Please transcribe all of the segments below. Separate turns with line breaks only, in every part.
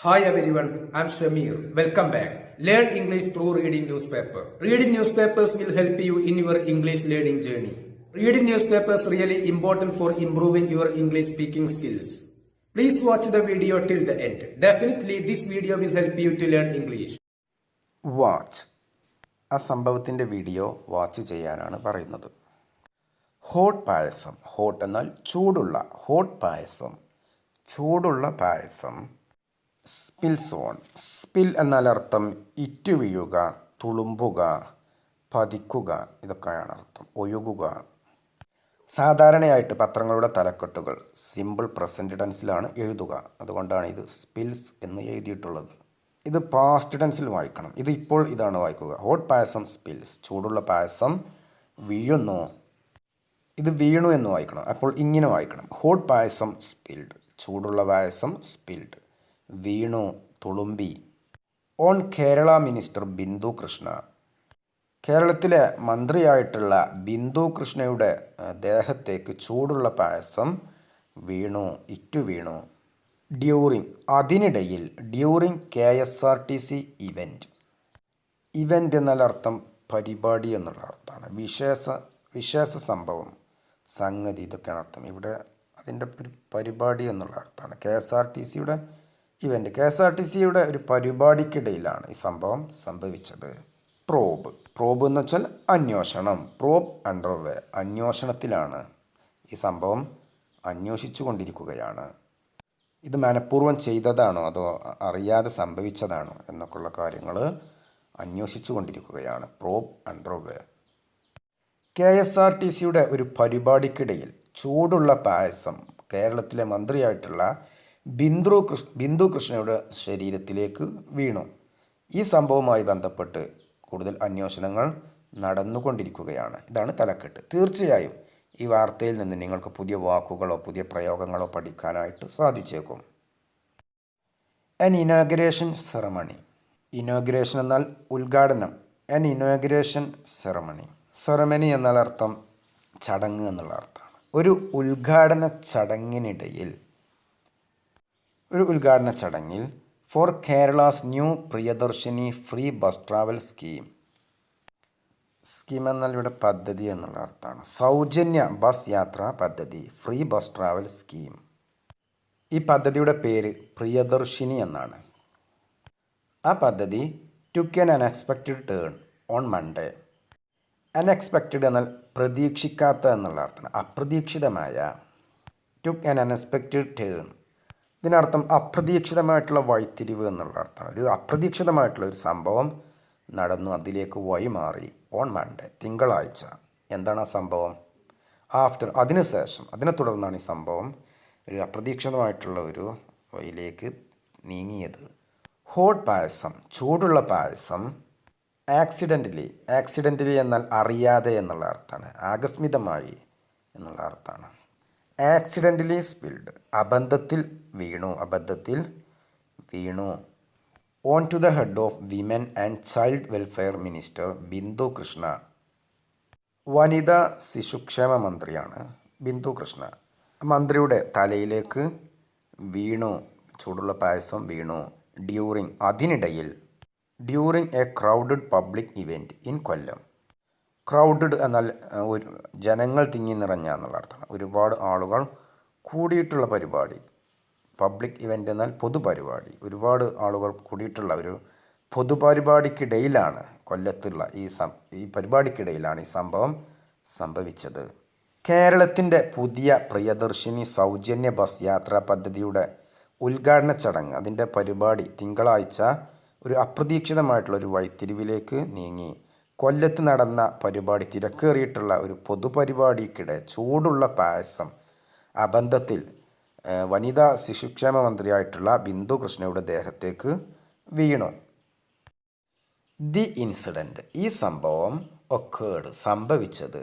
Hi everyone, I'm Shamir. Welcome back. Learn English through reading newspaper. Reading newspapers will help you in your English learning journey. Reading newspapers really important for improving your English speaking skills. Please watch the video till the end. Definitely this video will help you to learn English.
Watch ആ സംഭവത്തിൻ്റെ video watch ചെയ്യാനാണ് പറയുന്നത്. Hot പായസം, hot എന്നാൽ ചൂടുള്ള, hot പായസം, ചൂടുള്ള പായസം. Spill zone, spill എന്നാൽ അർത്ഥം ഇറ്റു വീഴുക, തുളുമ്പുക, പതിക്കുക, ഇതൊക്കെയാണ് അർത്ഥം. ഒഴുകുക. സാധാരണയായിട്ട് പത്രങ്ങളുടെ തലക്കെട്ടുകൾ സിമ്പിൾ പ്രസൻറ്റ് ടെൻസിലാണ് എഴുതുക. അതുകൊണ്ടാണ് ഇത് സ്പിൽസ് എന്ന് എഴുതിയിട്ടുള്ളത്. ഇത് പാസ്റ്റ് ടെൻസിൽ വായിക്കണം. ഇത് ഇപ്പോൾ ഇതാണ് വായിക്കുക. ഹോട്ട് പായസം സ്പിൽസ്, ചൂടുള്ള പായസം വീഴുന്നു. ഇത് വീണു എന്ന് വായിക്കണം. അപ്പോൾ ഇങ്ങനെ വായിക്കണം. ഹോട്ട് പായസം സ്പിൽഡ്, ചൂടുള്ള പായസം സ്പിൽഡ്, വീണു, തുളുമ്പി. ഓൺ കേരള മിനിസ്റ്റർ ബിന്ദു കൃഷ്ണ, കേരളത്തിലെ മന്ത്രിയായിട്ടുള്ള ബിന്ദു കൃഷ്ണയുടെ ദേഹത്തേക്ക് ചൂടുള്ള പായസം വീണു, ഇറ്റു വീണു. ഡ്യൂറിങ്, അതിനിടയിൽ. During KSRTC event. ഇവൻ്റ് എന്നാൽ അർത്ഥം പരിപാടി എന്നുള്ള അർത്ഥമാണ്. വിശേഷ സംഭവം, സംഗതി, ഇതൊക്കെയാണ് അർത്ഥം. ഇവിടെ അതിൻ്റെ ഒരു പരിപാടി എന്നുള്ള അർത്ഥമാണ്. KSRTCയുടെ ഇവൻ്റ്, KSRTCയുടെ ഒരു പരിപാടിക്കിടയിലാണ് ഈ സംഭവം സംഭവിച്ചത്. പ്രോബ്, പ്രോബ് എന്ന് വെച്ചാൽ അന്വേഷണം. പ്രോബ് അണ്ടർവേ, അന്വേഷണത്തിലാണ്. ഈ സംഭവം അന്വേഷിച്ചു കൊണ്ടിരിക്കുകയാണ്. ഇത് മനഃപൂർവ്വം ചെയ്തതാണോ അതോ അറിയാതെ സംഭവിച്ചതാണോ എന്നൊക്കെയുള്ള കാര്യങ്ങൾ അന്വേഷിച്ചു കൊണ്ടിരിക്കുകയാണ്. Probe underway. KSRTCയുടെ ഒരു പരിപാടിക്കിടയിൽ ചൂടുള്ള പായസം കേരളത്തിലെ മന്ത്രിയായിട്ടുള്ള ബിന്ദു കൃഷ്ണയുടെ ശരീരത്തിലേക്ക് വീണു. ഈ സംഭവവുമായി ബന്ധപ്പെട്ട് കൂടുതൽ അന്വേഷണങ്ങൾ നടന്നുകൊണ്ടിരിക്കുകയാണ്. ഇതാണ് തലക്കെട്ട്. തീർച്ചയായും ഈ വാർത്തയിൽ നിന്ന് നിങ്ങൾക്ക് പുതിയ വാക്കുകളോ പുതിയ പ്രയോഗങ്ങളോ പഠിക്കാനായിട്ട് സാധിച്ചേക്കും. An inauguration ceremony. ഇനോഗ്രേഷൻ എന്നാൽ ഉദ്ഘാടനം. An inauguration ceremony. സെറമണി എന്നാൽ അർത്ഥം ചടങ്ങ് എന്നുള്ള അർത്ഥമാണ്. ഒരു ഉദ്ഘാടന ചടങ്ങിൽ for Kerala's new Priyadarshini free bus travel scheme. Scheme എന്നാൽ ഇവിടെ പദ്ധതി എന്നുള്ള അർത്ഥമാണ്. സൗജന്യ ബസ് യാത്രാ പദ്ധതി, ഫ്രീ ബസ് ട്രാവൽ സ്കീം. ഈ പദ്ധതിയുടെ പേര് പ്രിയദർശിനി എന്നാണ്. ആ പദ്ധതി took an unexpected turn on Monday. Unexpected എന്നാൽ പ്രതീക്ഷിക്കാത്ത എന്നുള്ള അർത്ഥമാണ്. അപ്രതീക്ഷിതമായ. ടുക്ക് ആൻ അൺഎക്സ്പെക്റ്റഡ് ടേൺ, ഇതിനർത്ഥം അപ്രതീക്ഷിതമായിട്ടുള്ള വഴിത്തിരിവ് എന്നുള്ള അർത്ഥമാണ്. ഒരു അപ്രതീക്ഷിതമായിട്ടുള്ള ഒരു സംഭവം നടന്നു, അതിലേക്ക് വഴിമാറി. ഓൺ മൺഡേ, തിങ്കളാഴ്ച. എന്താണ് ആ സംഭവം? ആഫ്റ്റർ, അതിനുശേഷം, അതിനെ തുടർന്നാണ് ഈ സംഭവം ഒരു അപ്രതീക്ഷിതമായിട്ടുള്ള ഒരു വഴിയിലേക്ക് നീങ്ങിയത്. ഹോട്ട് പായസം, ചൂടുള്ള പായസം. ആക്സിഡൻ്റലി എന്നാൽ അറിയാതെ എന്നുള്ള അർത്ഥമാണ്. ആകസ്മികമായി എന്നുള്ള അർത്ഥമാണ്. ആക്സിഡൻ്റലി സ്പിൽഡ്, അബദ്ധത്തിൽ വീണു. On to the head of women and child welfare minister Bindu Krishna. വനിതാ ശിശുക്ഷേമ മന്ത്രിയാണ് ബിന്ദു കൃഷ്ണ. മന്ത്രിയുടെ തലയിലേക്ക് വീണു, ചൂടുള്ള പായസം വീണു. ഡ്യൂറിങ്, അതിനിടയിൽ. During A crowded public event in Kollam. Crowded എന്നാൽ ഒരു ജനങ്ങൾ തിങ്ങി നിറഞ്ഞ എന്നുള്ള അർത്ഥമാണ്. ഒരുപാട് ആളുകൾ കൂടിയിട്ടുള്ള പരിപാടി. പബ്ലിക് ഇവൻ്റ് എന്നാൽ പൊതുപരിപാടി. ഒരുപാട് ആളുകൾ കൂടിയിട്ടുള്ള ഒരു പൊതുപരിപാടിക്കിടയിലാണ്, കൊല്ലത്തുള്ള ഈ പരിപാടിക്കിടയിലാണ് ഈ സംഭവം സംഭവിച്ചത്. കേരളത്തിൻ്റെ പുതിയ പ്രിയദർശിനി സൗജന്യ ബസ് യാത്രാ പദ്ധതിയുടെ ഉദ്ഘാടന ചടങ്ങ്, അതിൻ്റെ പരിപാടി തിങ്കളാഴ്ച ഒരു അപ്രതീക്ഷിതമായിട്ടുള്ള ഒരു വഴിത്തിരിവിലേക്ക് നീങ്ങി. കൊല്ലത്ത് നടന്ന പരിപാടി, തിരക്കേറിയിട്ടുള്ള ഒരു പൊതുപരിപാടിക്കിടെ ചൂടുള്ള പായസം അബദ്ധത്തിൽ വനിതാ ശിശുക്ഷേമ മന്ത്രിയായിട്ടുള്ള ബിന്ദു കൃഷ്ണയുടെ ദേഹത്തേക്ക് വീണു. ദി ഇൻസിഡൻറ്റ്, ഈ സംഭവം ഒക്കേർഡ്, സംഭവിച്ചത്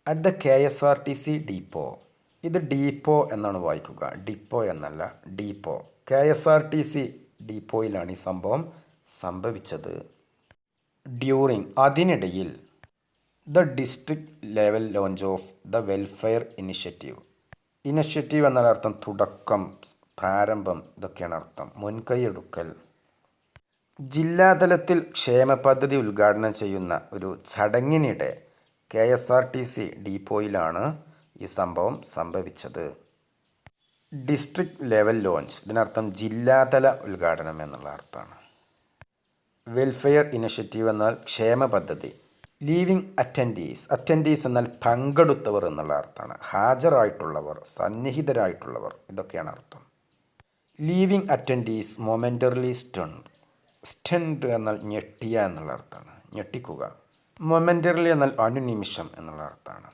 അറ്റ് ദ KSRTC ഡീപ്പോ. ഇത് ഡീപ്പോ എന്നാണ് വായിക്കുക, ഡിപ്പോ എന്നല്ല, ഡീപ്പോ. KSRTC ഡീപ്പോയിലാണ് ഈ സംഭവം സംഭവിച്ചത്. ഡ്യൂറിങ്, അതിനിടയിൽ. The district level launch of the welfare initiative. Initiative എന്നതിനർത്ഥം തുടക്കം, പ്രാരംഭം, ഇതൊക്കെയാണ് അർത്ഥം. മുൻകൈയെടുക്കൽ. ജില്ലാതലത്തിൽ ക്ഷേമ പദ്ധതി ഉദ്ഘാടനം ചെയ്യുന്ന ഒരു ചടങ്ങിനിടെ KSRTC ഡിപ്പോയിലാണ് ഈ സംഭവം സംഭവിച്ചത്. ഡിസ്ട്രിക്ട് ലെവൽ ലോഞ്ച്, ഇതിനർത്ഥം ജില്ലാതല ഉദ്ഘാടനം എന്നുള്ള അർത്ഥമാണ്. വെൽഫെയർ ഇനിഷ്യേറ്റീവ് എന്നാൽ ക്ഷേമ പദ്ധതി. ലീവിംഗ് അറ്റൻഡീസ്, അറ്റൻഡീസ് എന്നാൽ പങ്കെടുത്തവർ എന്നുള്ള അർത്ഥമാണ്. ഹാജരായിട്ടുള്ളവർ, സന്നിഹിതരായിട്ടുള്ളവർ, ഇതൊക്കെയാണ് അർത്ഥം. Leaving attendees momentarily stunned. Stunned എന്നാൽ ഞെട്ടിയ എന്നുള്ള അർത്ഥമാണ്, ഞെട്ടിക്കുക. മൊമെൻ്ററിലി എന്നാൽ അനുനിമിഷം എന്നുള്ള അർത്ഥമാണ്.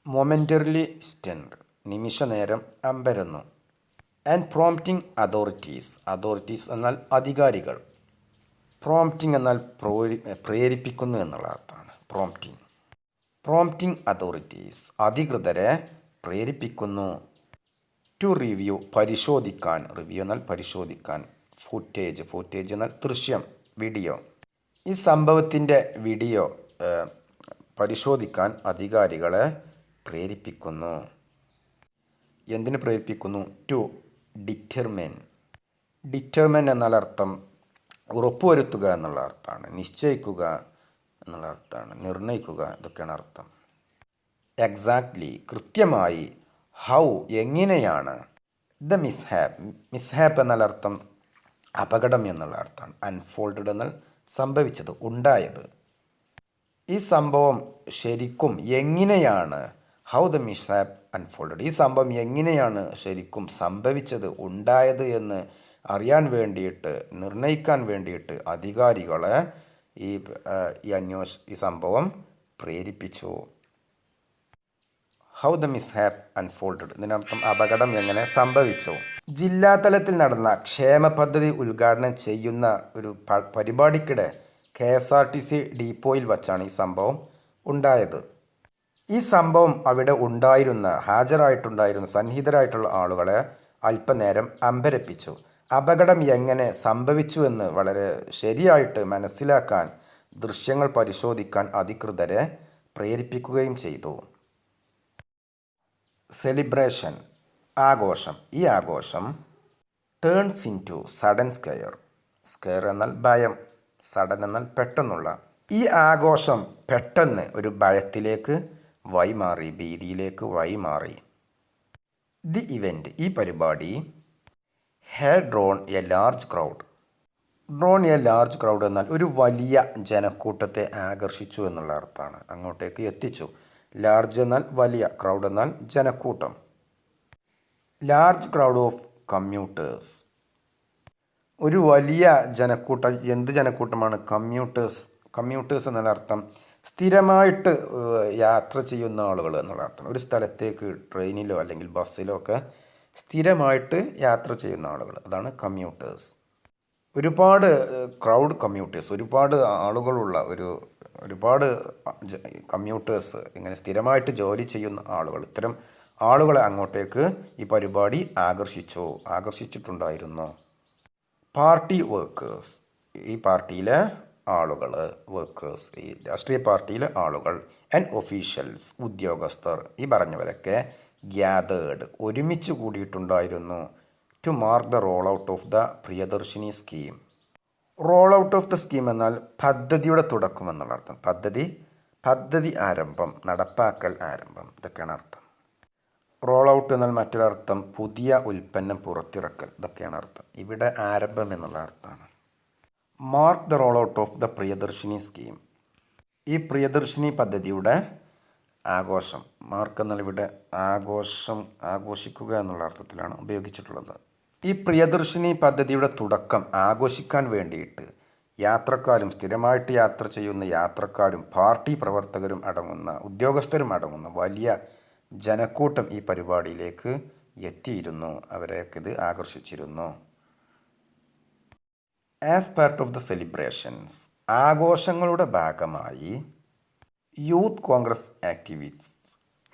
മൊമെൻ്ററിലി സ്റ്റണ്ട്, നിമിഷ നേരം അമ്പരന്നു. ആൻഡ് പ്രോംപ്റ്റിംഗ് അതോറിറ്റീസ്, അതോറിറ്റീസ് എന്നാൽ അധികാരികൾ. പ്രോംപ്റ്റിംഗ് എന്നാൽ പ്രേരിപ്പിക്കുന്നു എന്നുള്ള അർത്ഥമാണ്. പ്രോംപ്റ്റിംഗ്. പ്രോംപ്റ്റിംഗ് അതോറിറ്റീസ്, അധികൃതരെ പ്രേരിപ്പിക്കുന്നു. ടു റിവ്യൂ, പരിശോധിക്കാൻ. റിവ്യൂ എന്നാൽ പരിശോധിക്കാൻ. ഫുറ്റേജ്, ഫുറ്റേജ് എന്നാൽ ദൃശ്യം, വീഡിയോ. ഈ സംഭവത്തിൻ്റെ വീഡിയോ പരിശോധിക്കാൻ അധികാരികളെ പ്രേരിപ്പിക്കുന്നു. എന്തിന് പ്രേരിപ്പിക്കുന്നു? To determine. ഡിറ്റർമിൻ എന്നാൽ അർത്ഥം ഉറപ്പുവരുത്തുക എന്നുള്ള അർത്ഥമാണ്. നിശ്ചയിക്കുക എന്നുള്ള അർത്ഥമാണ്. നിർണ്ണയിക്കുക, ഇതൊക്കെയാണ് അർത്ഥം. എക്സാക്ട്ലി, കൃത്യമായി. ഹൗ, എങ്ങനെയാണ്. ദ മിസ്ഹാപ്പ്, മിസ്ഹാപ്പ് എന്നാൽ അർത്ഥം അപകടം എന്നുള്ള അർത്ഥമാണ്. അൺഫോൾഡഡ് എന്നാൽ സംഭവിച്ചത്, ഉണ്ടായത്. ഈ സംഭവം ശരിക്കും എങ്ങനെയാണ്. ഹൗ ദ മിസ്ഹാപ്പ് അൺഫോൾഡഡ്, ഈ സംഭവം എങ്ങനെയാണ് ശരിക്കും സംഭവിച്ചത്, ഉണ്ടായത് എന്ന് അറിയാൻ വേണ്ടിയിട്ട്, നിർണ്ണയിക്കാൻ വേണ്ടിയിട്ട് അധികാരികളെ ഈ സംഭവം പ്രേരിപ്പിച്ചു. ഹൗ ദ മിസ്ഹാപ്പ് അൺഫോൾഡഡ്, ഇതിനർത്ഥം അപകടം എങ്ങനെ സംഭവിച്ചു. ജില്ലാതലത്തിൽ നടന്ന ക്ഷേമ പദ്ധതി ഉദ്ഘാടനം ചെയ്യുന്ന ഒരു പരിപാടിക്കിടെ KSRTC ഡിപ്പോയിൽ വച്ചാണ് ഈ സംഭവം ഉണ്ടായത്. ഈ സംഭവം അവിടെ ഹാജരായിട്ടുണ്ടായിരുന്ന സന്നിഹിതരായിട്ടുള്ള ആളുകളെ അല്പനേരം അമ്പരപ്പിച്ചു. അപകടം എങ്ങനെ സംഭവിച്ചുവെന്ന് വളരെ ശരിയായിട്ട് മനസ്സിലാക്കാൻ, ദൃശ്യങ്ങൾ പരിശോധിക്കാൻ അധികൃതരെ പ്രേരിപ്പിക്കുകയും ചെയ്തു. സെലിബ്രേഷൻ, ആഘോഷം. ഈ ആഘോഷം turns in to sudden scare. Scare എന്നാൽ ഭയം, സഡൻ എന്നാൽ പെട്ടെന്നുള്ള. ഈ ആഘോഷം പെട്ടെന്ന് ഒരു ഭയത്തിലേക്ക് വഴിമാറി, ഭീതിയിലേക്ക് വഴിമാറി. ദി ഇവൻറ്റ്, ഈ പരിപാടി had drone A large crowd. Drone A large crowd എന്നാൽ ഒരു വലിയ ജനക്കൂട്ടത്തെ ആകർഷിച്ചു എന്നുള്ള അർത്ഥമാണ്. അങ്ങോട്ടേക്ക് എത്തിച്ചു. ലാർജ് എന്നാൽ വലിയ, ക്രൗഡ് എന്നാൽ ജനക്കൂട്ടം. ലാർജ് ക്രൗഡ് ഓഫ് കമ്മ്യൂട്ടേഴ്സ്, ഒരു വലിയ ജനക്കൂട്ടം. എന്ത് ജനക്കൂട്ടമാണ്? കമ്മ്യൂട്ടേഴ്സ്. കമ്മ്യൂട്ടേഴ്സ് എന്നുള്ള അർത്ഥം സ്ഥിരമായിട്ട് യാത്ര ചെയ്യുന്ന ആളുകൾ എന്നുള്ള അർത്ഥം. ഒരു സ്ഥലത്തേക്ക് ട്രെയിനിലോ അല്ലെങ്കിൽ ബസ്സിലോ ഒക്കെ സ്ഥിരമായിട്ട് യാത്ര ചെയ്യുന്ന ആളുകൾ, അതാണ് കമ്മ്യൂട്ടേഴ്സ്. ഒരുപാട് ക്രൗഡ് കമ്മ്യൂട്ടേഴ്സ്, ഒരുപാട് ആളുകളുള്ള ഒരുപാട് കമ്മ്യൂട്ടേഴ്സ്, ഇങ്ങനെ സ്ഥിരമായിട്ട് ജോലി ചെയ്യുന്ന ആളുകൾ, ഇത്തരം ആളുകളെ അങ്ങോട്ടേക്ക് ഈ പരിപാടി ആകർഷിച്ചിട്ടുണ്ടായിരുന്നു. പാർട്ടി വർക്കേഴ്സ്, ഈ പാർട്ടിയിലെ ആളുകൾ. വർക്കേഴ്സ്, ഈ രാഷ്ട്രീയ പാർട്ടിയിലെ ആളുകൾ. ആൻഡ് ഒഫീഷ്യൽസ്, ഉദ്യോഗസ്ഥർ. ഈ പറഞ്ഞവരൊക്കെ ഗ്യാതേർഡ്, ഒരുമിച്ച് കൂടിയിട്ടുണ്ടായിരുന്നു. To mark the roll out of the Priyadarshini scheme. Roll out of the scheme എന്നാൽ പദ്ധതിയുടെ തുടക്കം എന്നുള്ള അർത്ഥം. പദ്ധതി ആരംഭം, നടപ്പാക്കൽ ആരംഭം, ഇതൊക്കെയാണ് അർത്ഥം. റോൾ ഔട്ട് എന്നാൽ മറ്റൊരർത്ഥം പുതിയ ഉൽപ്പന്നം പുറത്തിറക്കൽ, ഇതൊക്കെയാണ് അർത്ഥം. ഇവിടെ ആരംഭം എന്നുള്ള അർത്ഥമാണ്. Mark the roll out of the Priyadarshini scheme, ഈ പ്രിയദർശിനി പദ്ധതിയുടെ ആഘോഷം. മാർക്ക് എന്നാൽ ഇവിടെ ആഘോഷിക്കുക എന്നുള്ള അർത്ഥത്തിലാണ് ഉപയോഗിച്ചിട്ടുള്ളത്. ഈ പ്രിയദർശിനി പദ്ധതിയുടെ തുടക്കം ആഘോഷിക്കാൻ വേണ്ടിയിട്ട് യാത്രക്കാരും, സ്ഥിരമായിട്ട് യാത്ര ചെയ്യുന്ന യാത്രക്കാരും, പാർട്ടി പ്രവർത്തകരും അടങ്ങുന്ന, ഉദ്യോഗസ്ഥരും അടങ്ങുന്ന വലിയ ജനക്കൂട്ടം ഈ പരിപാടിയിലേക്ക് എത്തിയിരുന്നു. അവരെയൊക്കെ ഇത് ആകർഷിച്ചിരുന്നു. As part of the celebrations, ആഘോഷങ്ങളുടെ ഭാഗമായി youth Congress activist.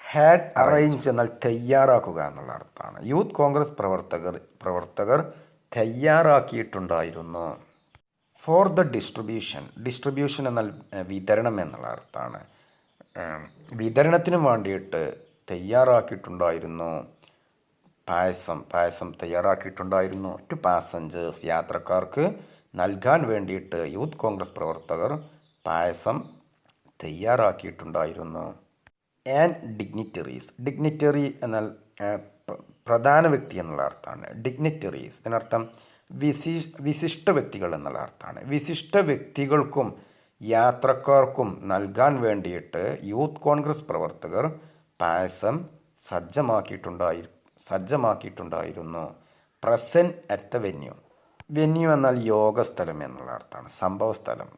Had arrange എന്നാൽ തയ്യാറാക്കുക എന്നുള്ള അർത്ഥമാണ്. യൂത്ത് കോൺഗ്രസ് പ്രവർത്തകർ തയ്യാറാക്കിയിട്ടുണ്ടായിരുന്നു. ഫോർ ദ ഡിസ്ട്രിബ്യൂഷൻ എന്നാൽ വിതരണം എന്നുള്ള അർത്ഥമാണ്. വിതരണത്തിന് വേണ്ടിയിട്ട് തയ്യാറാക്കിയിട്ടുണ്ടായിരുന്നു. പായസം തയ്യാറാക്കിയിട്ടുണ്ടായിരുന്നു. ടു പാസഞ്ചേഴ്സ് യാത്രക്കാർക്ക് നൽകാൻ വേണ്ടിയിട്ട് യൂത്ത് കോൺഗ്രസ് പ്രവർത്തകർ പായസം തയ്യാറാക്കിയിട്ടുണ്ടായിരുന്നു. ആൻഡ് ഡിഗ്നിറ്ററി എന്നാൽ പ്രധാന വ്യക്തി എന്നുള്ള അർത്ഥമാണ്. ഡിഗ്നിറ്ററീസ് ഇതിനർത്ഥം വിശിഷ്ട വ്യക്തികൾ എന്നുള്ള അർത്ഥമാണ്. വിശിഷ്ട വ്യക്തികൾക്കും യാത്രക്കാർക്കും നൽകാൻ വേണ്ടിയിട്ട് യൂത്ത് കോൺഗ്രസ് പ്രവർത്തകർ പായസം സജ്ജമാക്കിയിട്ടുണ്ടായിരുന്നു. പ്രസൻറ്റ് അറ്റ് ദ വെന്യൂ എന്നാൽ യോഗസ്ഥലം എന്നുള്ള അർത്ഥമാണ്, സംഭവസ്ഥലം.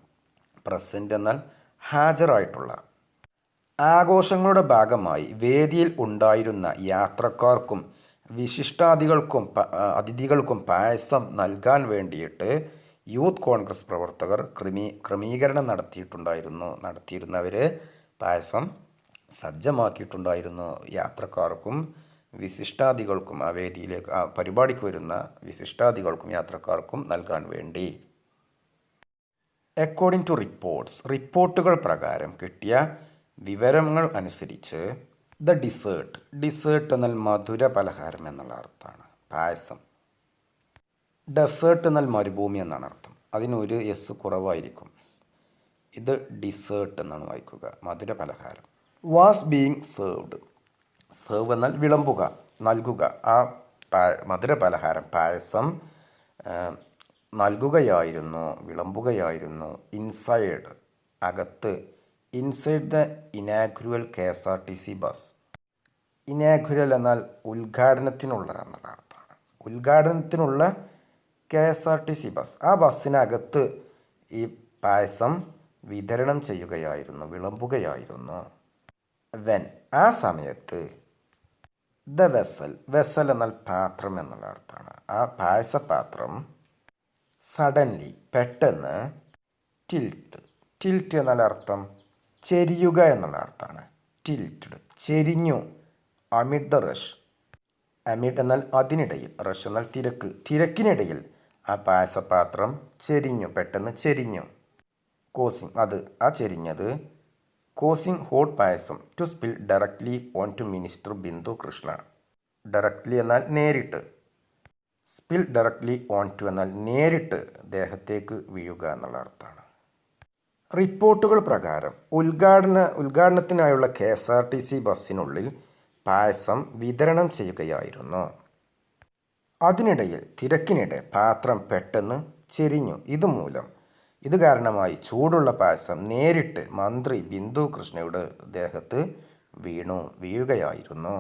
പ്രസൻറ്റ് എന്നാൽ ഹാജരായിട്ടുള്ള. ആഘോഷങ്ങളുടെ ഭാഗമായി വേദിയിൽ ഉണ്ടായിരുന്ന യാത്രക്കാർക്കും വിശിഷ്ടാതിഥികൾക്കും അതിഥികൾക്കും പായസം നൽകാൻ വേണ്ടിയിട്ട് യൂത്ത് കോൺഗ്രസ് പ്രവർത്തകർ ക്രമീകരണം നടത്തിയിരുന്നവർ പായസം സജ്ജമാക്കിയിട്ടുണ്ടായിരുന്നു. യാത്രക്കാർക്കും വിശിഷ്ടാതിഥികൾക്കും ആ വേദിയിലേക്ക് ആ പരിപാടിക്ക് വരുന്ന വിശിഷ്ടാതിഥികൾക്കും യാത്രക്കാർക്കും നൽകാൻ വേണ്ടി. അക്കോർഡിംഗ് ടു റിപ്പോർട്ടുകൾ പ്രകാരം കിട്ടിയ വിവരങ്ങൾ അനുസരിച്ച് ദ ഡിസേർട്ട് എന്നാൽ മധുര പലഹാരം എന്നുള്ള അർത്ഥമാണ്. പായസം. ഡെസേർട്ട് എന്നാൽ മരുഭൂമി എന്നാണ് അർത്ഥം. അതിനൊരു എസ് കുറവായിരിക്കും. ഇത് ഡിസേർട്ട് എന്നാണ് വായിക്കുക. മധുര പലഹാരം. വാസ് ബീങ് സേർവ് എന്നാൽ വിളമ്പുക, നൽകുക. ആ മധുര പലഹാരം പായസം നൽകുകയായിരുന്നു, വിളമ്പുകയായിരുന്നു. ഇൻസൈഡ് അകത്ത്. Inside the inaugural KSRTC bus. Inaugural എന്നാൽ ഉദ്ഘാടനത്തിനുള്ള എന്നുള്ള അർത്ഥമാണ്. ഉദ്ഘാടനത്തിനുള്ള KSRTC ബസ്. ആ ബസ്സിനകത്ത് ഈ പായസം വിതരണം ചെയ്യുകയായിരുന്നു, വിളമ്പുകയായിരുന്നു. വെൻ ആ സമയത്ത്. ദ വെസൽ എന്നാൽ പാത്രം എന്നുള്ള അർത്ഥമാണ്. ആ പായസപാത്രം സഡൻലി പെട്ടെന്ന്. ടിൽറ്റ് എന്നാൽ അർത്ഥം ചെരിയുക എന്നുള്ള അർത്ഥമാണ്. ടിൽറ്റഡ് ചെരിഞ്ഞു. Amid the rush. അമിഡ് എന്നാൽ അതിനിടയിൽ, റഷ് എന്നാൽ തിരക്കിനിടയിൽ ആ പായസപാത്രം ചെരിഞ്ഞു, പെട്ടെന്ന് ചെരിഞ്ഞു. കോസിങ് അത് ആ ചെരിഞ്ഞത്. Causing hot payasam to spill directly on to minister Bindu Krishna. Directly എന്നാൽ നേരിട്ട്. സ്പിൽ ഡയറക്ട്ലി ഓൺ ടു എന്നാൽ നേരിട്ട് ദേഹത്തേക്ക് വീഴുക എന്നുള്ള അർത്ഥമാണ്. റിപ്പോർട്ടുകൾ പ്രകാരം ഉദ്ഘാടനത്തിനായുള്ള KSRTC ബസ്സിനുള്ളിൽ പായസം വിതരണം ചെയ്യുകയായിരുന്നു. അതിനിടയിൽ തിരക്കിനിടെ പാത്രം പെട്ടെന്ന് ചെരിഞ്ഞു. ഇത് കാരണമായി ചൂടുള്ള പായസം നേരിട്ട് മന്ത്രി ബിന്ദു കൃഷ്ണയുടെ ദേഹത്ത് വീഴുകയായിരുന്നു.